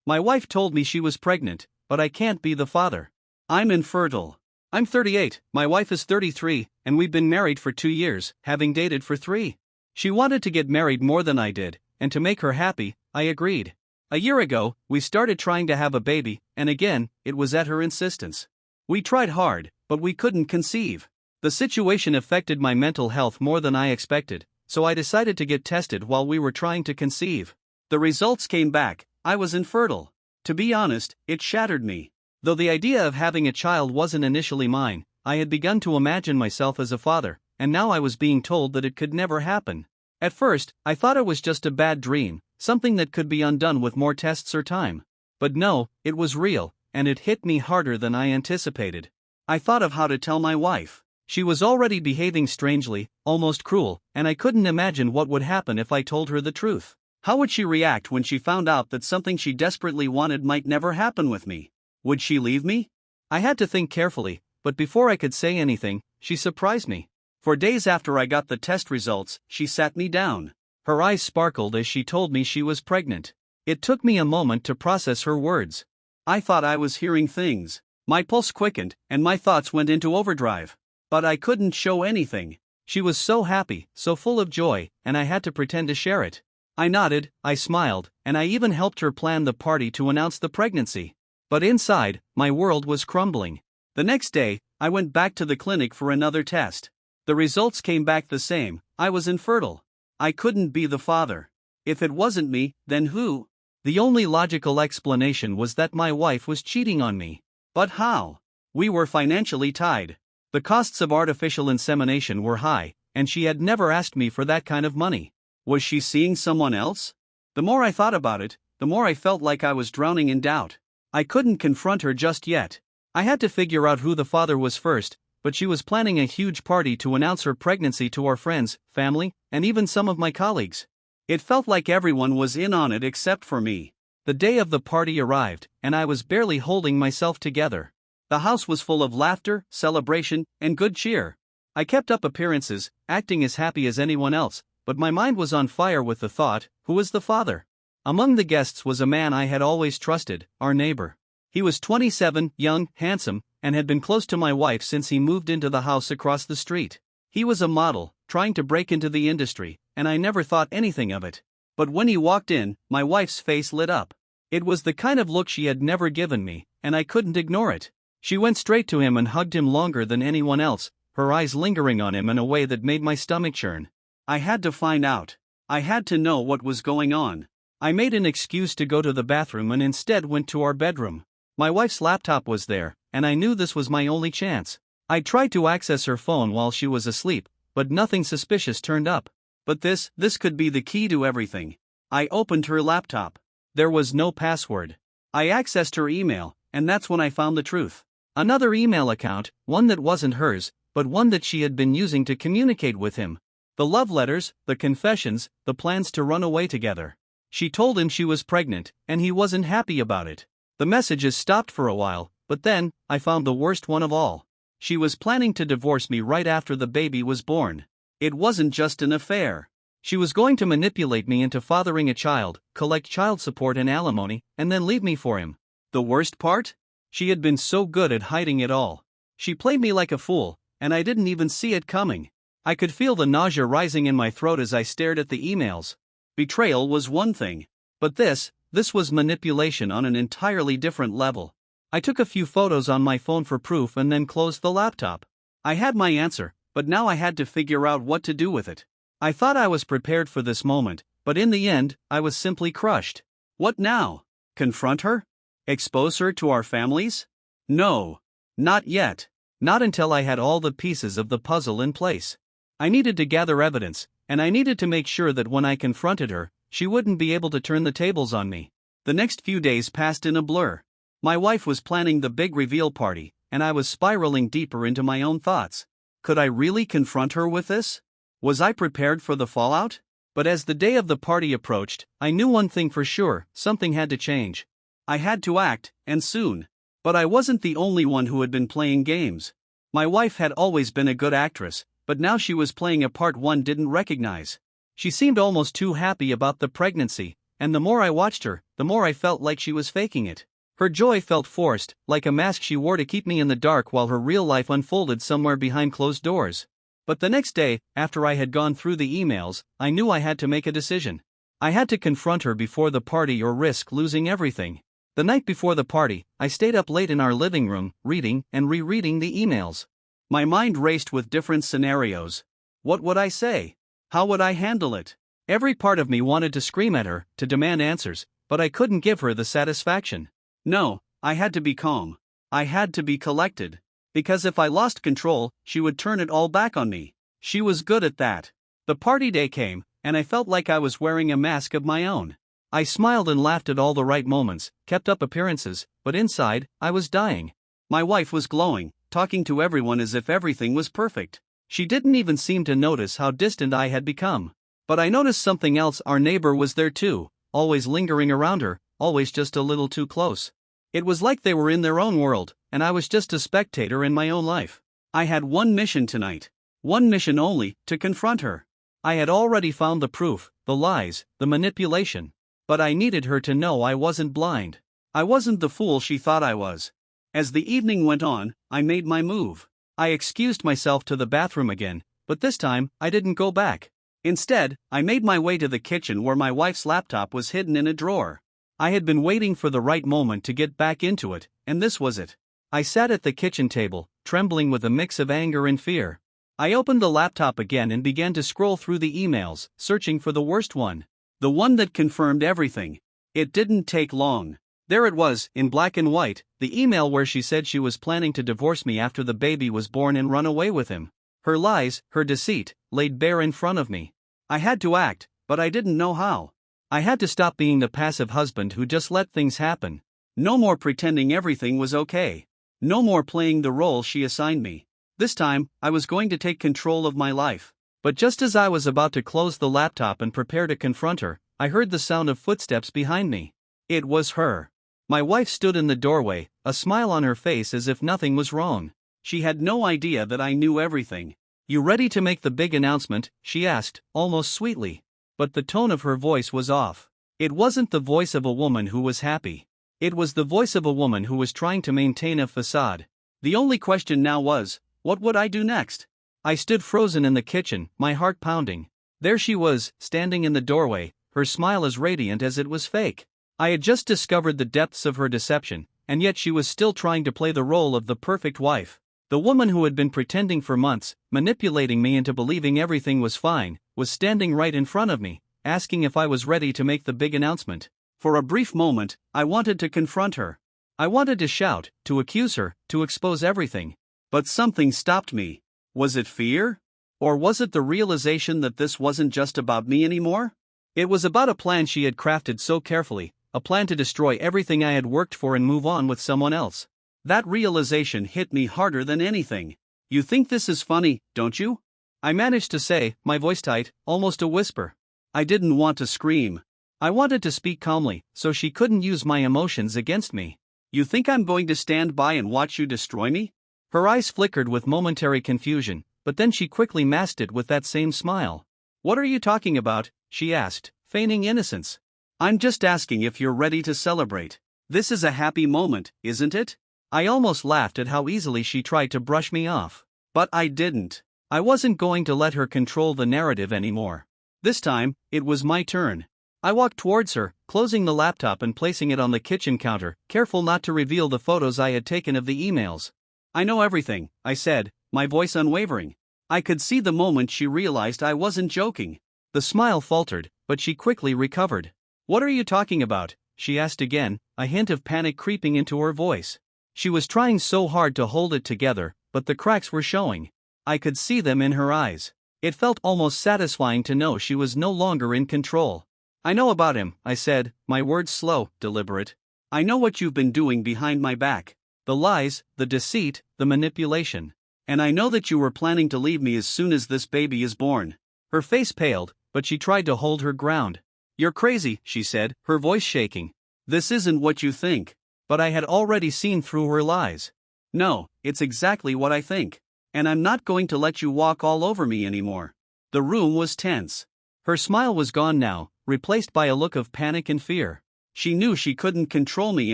My wife told me she was pregnant, but I can't be the father. I'm infertile. I'm 38, my wife is 33, and we've been married for 2 years, having dated for 3. She wanted to get married more than I did, and to make her happy, I agreed. A year ago, we started trying to have a baby, and again, it was at her insistence. We tried hard, but we couldn't conceive. The situation affected my mental health more than I expected, so I decided to get tested while we were trying to conceive. The results came back. I was infertile. To be honest, it shattered me. Though the idea of having a child wasn't initially mine, I had begun to imagine myself as a father, and now I was being told that it could never happen. At first, I thought it was just a bad dream, something that could be undone with more tests or time. But no, it was real, and it hit me harder than I anticipated. I thought of how to tell my wife. She was already behaving strangely, almost cruel, and I couldn't imagine what would happen if I told her the truth. How would she react when she found out that something she desperately wanted might never happen with me? Would she leave me? I had to think carefully, but before I could say anything, she surprised me. For days after I got the test results, she sat me down. Her eyes sparkled as she told me she was pregnant. It took me a moment to process her words. I thought I was hearing things. My pulse quickened, and my thoughts went into overdrive. But I couldn't show anything. She was so happy, so full of joy, and I had to pretend to share it. I nodded, I smiled, and I even helped her plan the party to announce the pregnancy. But inside, my world was crumbling. The next day, I went back to the clinic for another test. The results came back the same. I was infertile. I couldn't be the father. If it wasn't me, then who? The only logical explanation was that my wife was cheating on me. But how? We were financially tied. The costs of artificial insemination were high, and she had never asked me for that kind of money. Was she seeing someone else? The more I thought about it, the more I felt like I was drowning in doubt. I couldn't confront her just yet. I had to figure out who the father was first, but she was planning a huge party to announce her pregnancy to our friends, family, and even some of my colleagues. It felt like everyone was in on it except for me. The day of the party arrived, and I was barely holding myself together. The house was full of laughter, celebration, and good cheer. I kept up appearances, acting as happy as anyone else, but my mind was on fire with the thought, who was the father? Among the guests was a man I had always trusted, our neighbor. He was 27, young, handsome, and had been close to my wife since he moved into the house across the street. He was a model, trying to break into the industry, and I never thought anything of it. But when he walked in, my wife's face lit up. It was the kind of look she had never given me, and I couldn't ignore it. She went straight to him and hugged him longer than anyone else, her eyes lingering on him in a way that made my stomach churn. I had to find out. I had to know what was going on. I made an excuse to go to the bathroom and instead went to our bedroom. My wife's laptop was there, and I knew this was my only chance. I tried to access her phone while she was asleep, but nothing suspicious turned up. But this could be the key to everything. I opened her laptop. There was no password. I accessed her email, and that's when I found the truth. Another email account, one that wasn't hers, but one that she had been using to communicate with him. The love letters, the confessions, the plans to run away together. She told him she was pregnant, and he wasn't happy about it. The messages stopped for a while, but then, I found the worst one of all. She was planning to divorce me right after the baby was born. It wasn't just an affair. She was going to manipulate me into fathering a child, collect child support and alimony, and then leave me for him. The worst part? She had been so good at hiding it all. She played me like a fool, and I didn't even see it coming. I could feel the nausea rising in my throat as I stared at the emails. Betrayal was one thing. But this was manipulation on an entirely different level. I took a few photos on my phone for proof and then closed the laptop. I had my answer, but now I had to figure out what to do with it. I thought I was prepared for this moment, but in the end, I was simply crushed. What now? Confront her? Expose her to our families? No. Not yet. Not until I had all the pieces of the puzzle in place. I needed to gather evidence, and I needed to make sure that when I confronted her, she wouldn't be able to turn the tables on me. The next few days passed in a blur. My wife was planning the big reveal party, and I was spiraling deeper into my own thoughts. Could I really confront her with this? Was I prepared for the fallout? But as the day of the party approached, I knew one thing for sure: something had to change. I had to act, and soon. But I wasn't the only one who had been playing games. My wife had always been a good actress, but now she was playing a part one didn't recognize. She seemed almost too happy about the pregnancy, and the more I watched her, the more I felt like she was faking it. Her joy felt forced, like a mask she wore to keep me in the dark while her real life unfolded somewhere behind closed doors. But the next day, after I had gone through the emails, I knew I had to make a decision. I had to confront her before the party or risk losing everything. The night before the party, I stayed up late in our living room, reading and rereading the emails. My mind raced with different scenarios. What would I say? How would I handle it? Every part of me wanted to scream at her, to demand answers, but I couldn't give her the satisfaction. No, I had to be calm. I had to be collected. Because if I lost control, she would turn it all back on me. She was good at that. The party day came, and I felt like I was wearing a mask of my own. I smiled and laughed at all the right moments, kept up appearances, but inside, I was dying. My wife was glowing, talking to everyone as if everything was perfect. She didn't even seem to notice how distant I had become. But I noticed something else. Our neighbor was there too, always lingering around her, always just a little too close. It was like they were in their own world, and I was just a spectator in my own life. I had one mission tonight. One mission only, to confront her. I had already found the proof, the lies, the manipulation. But I needed her to know I wasn't blind. I wasn't the fool she thought I was. As the evening went on, I made my move. I excused myself to the bathroom again, but this time, I didn't go back. Instead, I made my way to the kitchen where my wife's laptop was hidden in a drawer. I had been waiting for the right moment to get back into it, and this was it. I sat at the kitchen table, trembling with a mix of anger and fear. I opened the laptop again and began to scroll through the emails, searching for the worst one. The one that confirmed everything. It didn't take long. There it was, in black and white, the email where she said she was planning to divorce me after the baby was born and run away with him. Her lies, her deceit, laid bare in front of me. I had to act, but I didn't know how. I had to stop being the passive husband who just let things happen. No more pretending everything was okay. No more playing the role she assigned me. This time, I was going to take control of my life. But just as I was about to close the laptop and prepare to confront her, I heard the sound of footsteps behind me. It was her. My wife stood in the doorway, a smile on her face as if nothing was wrong. She had no idea that I knew everything. "You ready to make the big announcement?" she asked, almost sweetly. But the tone of her voice was off. It wasn't the voice of a woman who was happy. It was the voice of a woman who was trying to maintain a facade. The only question now was, what would I do next? I stood frozen in the kitchen, my heart pounding. There she was, standing in the doorway, her smile as radiant as it was fake. I had just discovered the depths of her deception, and yet she was still trying to play the role of the perfect wife. The woman who had been pretending for months, manipulating me into believing everything was fine, was standing right in front of me, asking if I was ready to make the big announcement. For a brief moment, I wanted to confront her. I wanted to shout, to accuse her, to expose everything. But something stopped me. Was it fear? Or was it the realization that this wasn't just about me anymore? It was about a plan she had crafted so carefully, a plan to destroy everything I had worked for and move on with someone else. That realization hit me harder than anything. "You think this is funny, don't you?" I managed to say, my voice tight, almost a whisper. I didn't want to scream. I wanted to speak calmly, so she couldn't use my emotions against me. "You think I'm going to stand by and watch you destroy me?" Her eyes flickered with momentary confusion, but then she quickly masked it with that same smile. "What are you talking about?" she asked, feigning innocence. "I'm just asking if you're ready to celebrate. This is a happy moment, isn't it?" I almost laughed at how easily she tried to brush me off. But I didn't. I wasn't going to let her control the narrative anymore. This time, it was my turn. I walked towards her, closing the laptop and placing it on the kitchen counter, careful not to reveal the photos I had taken of the emails. "I know everything," I said, my voice unwavering. I could see the moment she realized I wasn't joking. The smile faltered, but she quickly recovered. "What are you talking about?" she asked again, a hint of panic creeping into her voice. She was trying so hard to hold it together, but the cracks were showing. I could see them in her eyes. It felt almost satisfying to know she was no longer in control. "I know about him," I said, my words slow, deliberate. "I know what you've been doing behind my back. The lies, the deceit, the manipulation. And I know that you were planning to leave me as soon as this baby is born." Her face paled, but she tried to hold her ground. "You're crazy," she said, her voice shaking. "This isn't what you think." But I had already seen through her lies. "No, it's exactly what I think. And I'm not going to let you walk all over me anymore." The room was tense. Her smile was gone now, replaced by a look of panic and fear. She knew she couldn't control me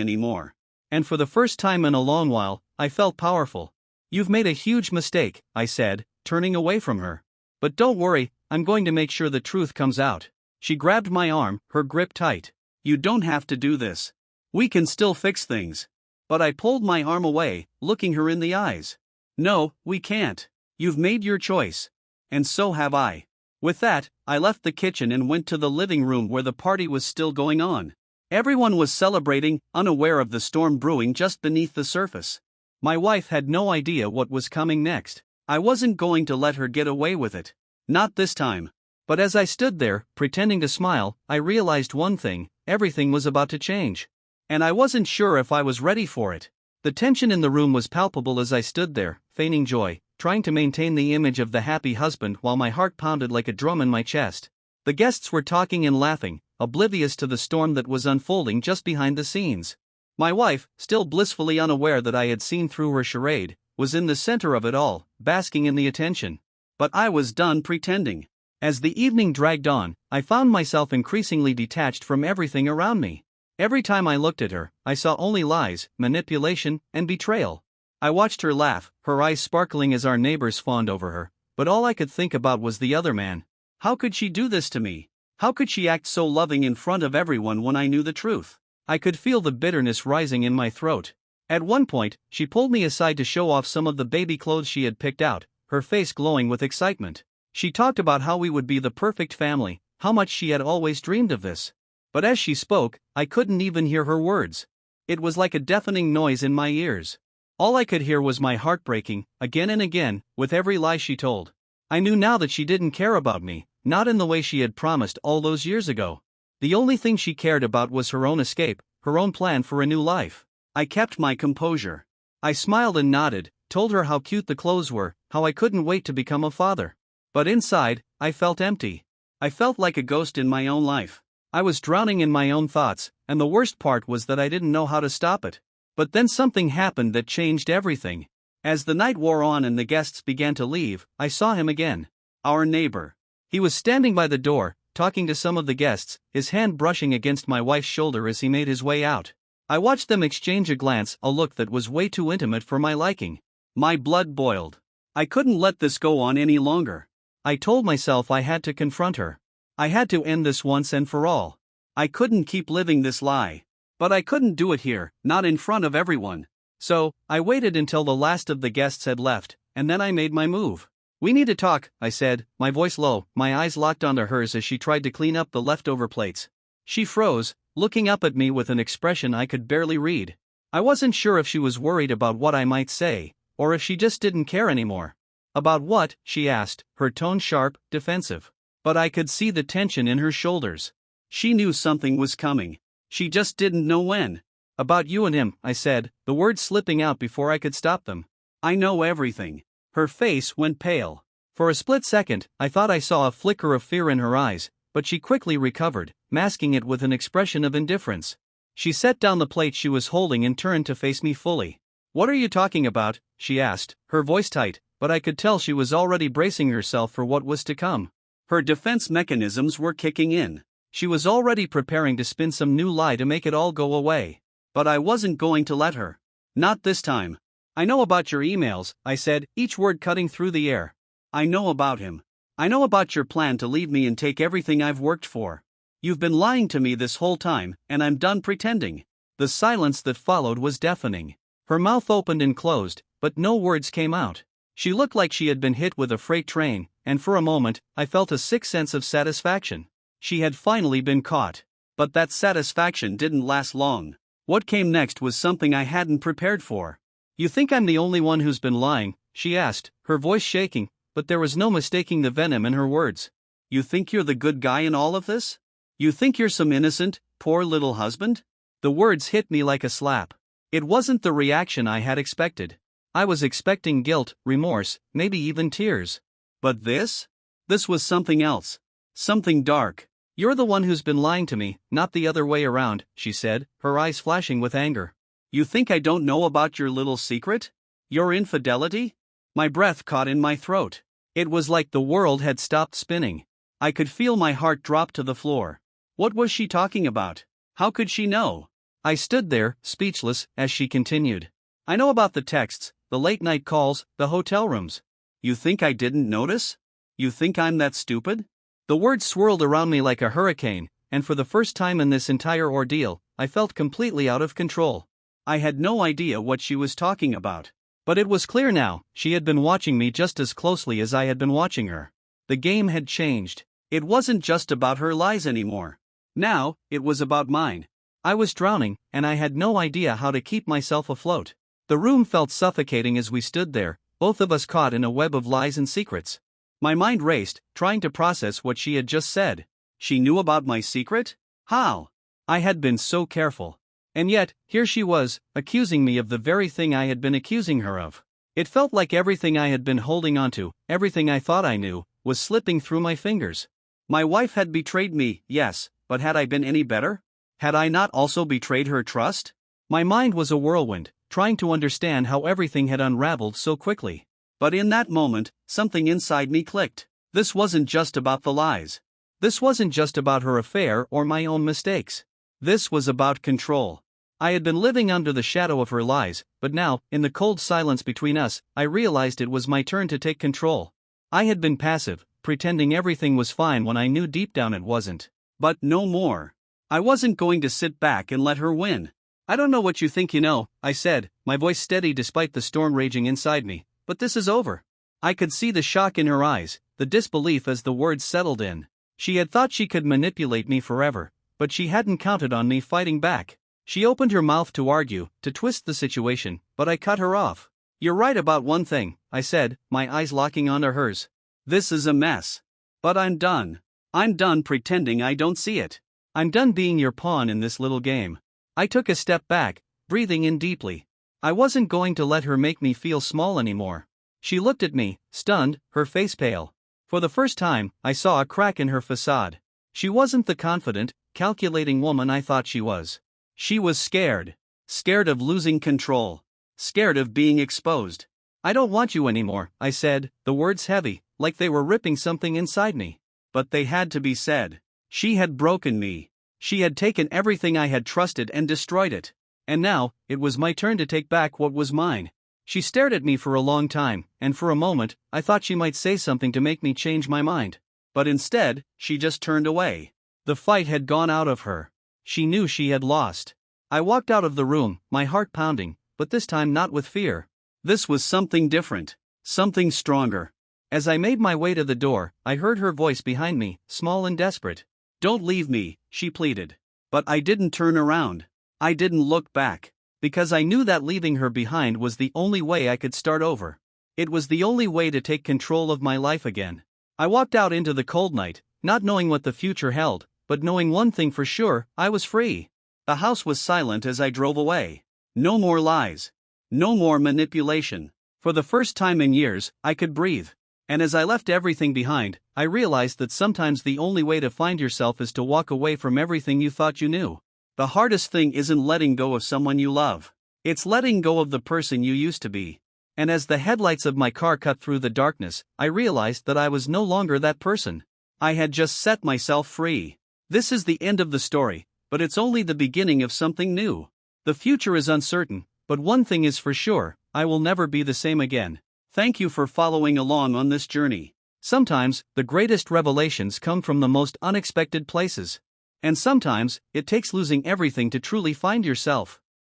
anymore. And for the first time in a long while, I felt powerful. "You've made a huge mistake," I said, turning away from her. "But don't worry, I'm going to make sure the truth comes out." She grabbed my arm, her grip tight. "You don't have to do this. We can still fix things." But I pulled my arm away, looking her in the eyes. "No, we can't. You've made your choice. And so have I." With that, I left the kitchen and went to the living room where the party was still going on. Everyone was celebrating, unaware of the storm brewing just beneath the surface. My wife had no idea what was coming next. I wasn't going to let her get away with it. Not this time. But as I stood there, pretending to smile, I realized one thing: everything was about to change. And I wasn't sure if I was ready for it. The tension in the room was palpable as I stood there, feigning joy, trying to maintain the image of the happy husband while my heart pounded like a drum in my chest. The guests were talking and laughing, oblivious to the storm that was unfolding just behind the scenes. My wife, still blissfully unaware that I had seen through her charade, was in the center of it all, basking in the attention. But I was done pretending. As the evening dragged on, I found myself increasingly detached from everything around me. Every time I looked at her, I saw only lies, manipulation, and betrayal. I watched her laugh, her eyes sparkling as our neighbors fawned over her, but all I could think about was the other man. How could she do this to me? How could she act so loving in front of everyone when I knew the truth? I could feel the bitterness rising in my throat. At one point, she pulled me aside to show off some of the baby clothes she had picked out, her face glowing with excitement. She talked about how we would be the perfect family, how much she had always dreamed of this. But as she spoke, I couldn't even hear her words. It was like a deafening noise in my ears. All I could hear was my heart breaking, again and again, with every lie she told. I knew now that she didn't care about me, not in the way she had promised all those years ago. The only thing she cared about was her own escape, her own plan for a new life. I kept my composure. I smiled and nodded, told her how cute the clothes were, how I couldn't wait to become a father. But inside, I felt empty. I felt like a ghost in my own life. I was drowning in my own thoughts, and the worst part was that I didn't know how to stop it. But then something happened that changed everything. As the night wore on and the guests began to leave, I saw him again. Our neighbor. He was standing by the door, talking to some of the guests, his hand brushing against my wife's shoulder as he made his way out. I watched them exchange a glance, a look that was way too intimate for my liking. My blood boiled. I couldn't let this go on any longer. I told myself I had to confront her. I had to end this once and for all. I couldn't keep living this lie. But I couldn't do it here, not in front of everyone. So, I waited until the last of the guests had left, and then I made my move. "We need to talk," I said, my voice low, my eyes locked onto hers as she tried to clean up the leftover plates. She froze, looking up at me with an expression I could barely read. I wasn't sure if she was worried about what I might say, or if she just didn't care anymore. "About what?" she asked, her tone sharp, defensive. But I could see the tension in her shoulders. She knew something was coming. She just didn't know when. "About you and him," I said, the words slipping out before I could stop them. "I know everything." Her face went pale. For a split second, I thought I saw a flicker of fear in her eyes, but she quickly recovered, masking it with an expression of indifference. She set down the plate she was holding and turned to face me fully. "What are you talking about?" she asked, her voice tight, but I could tell she was already bracing herself for what was to come. Her defense mechanisms were kicking in. She was already preparing to spin some new lie to make it all go away. But I wasn't going to let her. Not this time. "I know about your emails," I said, each word cutting through the air. "I know about him. I know about your plan to leave me and take everything I've worked for. You've been lying to me this whole time, and I'm done pretending." The silence that followed was deafening. Her mouth opened and closed, but no words came out. She looked like she had been hit with a freight train, and for a moment, I felt a sick sense of satisfaction. She had finally been caught. But that satisfaction didn't last long. What came next was something I hadn't prepared for. "You think I'm the only one who's been lying?" she asked, her voice shaking, but there was no mistaking the venom in her words. "You think you're the good guy in all of this? You think you're some innocent, poor little husband?" The words hit me like a slap. It wasn't the reaction I had expected. I was expecting guilt, remorse, maybe even tears. But this? This was something else. Something dark. "You're the one who's been lying to me, not the other way around," she said, her eyes flashing with anger. "You think I don't know about your little secret? Your infidelity?" My breath caught in my throat. It was like the world had stopped spinning. I could feel my heart drop to the floor. What was she talking about? How could she know? I stood there, speechless, as she continued. I know about the texts, the late-night calls, the hotel rooms. You think I didn't notice? You think I'm that stupid? The words swirled around me like a hurricane, and for the first time in this entire ordeal, I felt completely out of control. I had no idea what she was talking about. But it was clear now, she had been watching me just as closely as I had been watching her. The game had changed. It wasn't just about her lies anymore. Now, it was about mine. I was drowning, and I had no idea how to keep myself afloat. The room felt suffocating as we stood there, both of us caught in a web of lies and secrets. My mind raced, trying to process what she had just said. She knew about my secret? How? I had been so careful. And yet, here she was, accusing me of the very thing I had been accusing her of. It felt like everything I had been holding onto, everything I thought I knew, was slipping through my fingers. My wife had betrayed me, yes, but had I been any better? Had I not also betrayed her trust? My mind was a whirlwind, trying to understand how everything had unraveled so quickly. But in that moment, something inside me clicked. This wasn't just about the lies. This wasn't just about her affair or my own mistakes. This was about control. I had been living under the shadow of her lies, but now, in the cold silence between us, I realized it was my turn to take control. I had been passive, pretending everything was fine when I knew deep down it wasn't. But no more. I wasn't going to sit back and let her win. I don't know what you think you know, I said, my voice steady despite the storm raging inside me, but this is over. I could see the shock in her eyes, the disbelief as the words settled in. She had thought she could manipulate me forever, but she hadn't counted on me fighting back. She opened her mouth to argue, to twist the situation, but I cut her off. You're right about one thing, I said, my eyes locking onto hers. This is a mess. But I'm done. I'm done pretending I don't see it. I'm done being your pawn in this little game. I took a step back, breathing in deeply. I wasn't going to let her make me feel small anymore. She looked at me, stunned, her face pale. For the first time, I saw a crack in her facade. She wasn't the confident, calculating woman I thought she was. She was scared. Scared of losing control. Scared of being exposed. I don't want you anymore, I said, the words heavy, like they were ripping something inside me. But they had to be said. She had broken me. She had taken everything I had trusted and destroyed it. And now, it was my turn to take back what was mine. She stared at me for a long time, and for a moment, I thought she might say something to make me change my mind. But instead, she just turned away. The fight had gone out of her. She knew she had lost. I walked out of the room, my heart pounding, but this time not with fear. This was something different. Something stronger. As I made my way to the door, I heard her voice behind me, small and desperate. Don't leave me, she pleaded. But I didn't turn around. I didn't look back. Because I knew that leaving her behind was the only way I could start over. It was the only way to take control of my life again. I walked out into the cold night, not knowing what the future held, but knowing one thing for sure, I was free. The house was silent as I drove away. No more lies. No more manipulation. For the first time in years, I could breathe. And as I left everything behind, I realized that sometimes the only way to find yourself is to walk away from everything you thought you knew. The hardest thing isn't letting go of someone you love. It's letting go of the person you used to be. And as the headlights of my car cut through the darkness, I realized that I was no longer that person. I had just set myself free. This is the end of the story, but it's only the beginning of something new. The future is uncertain, but one thing is for sure, I will never be the same again. Thank you for following along on this journey. Sometimes, the greatest revelations come from the most unexpected places. And sometimes, it takes losing everything to truly find yourself.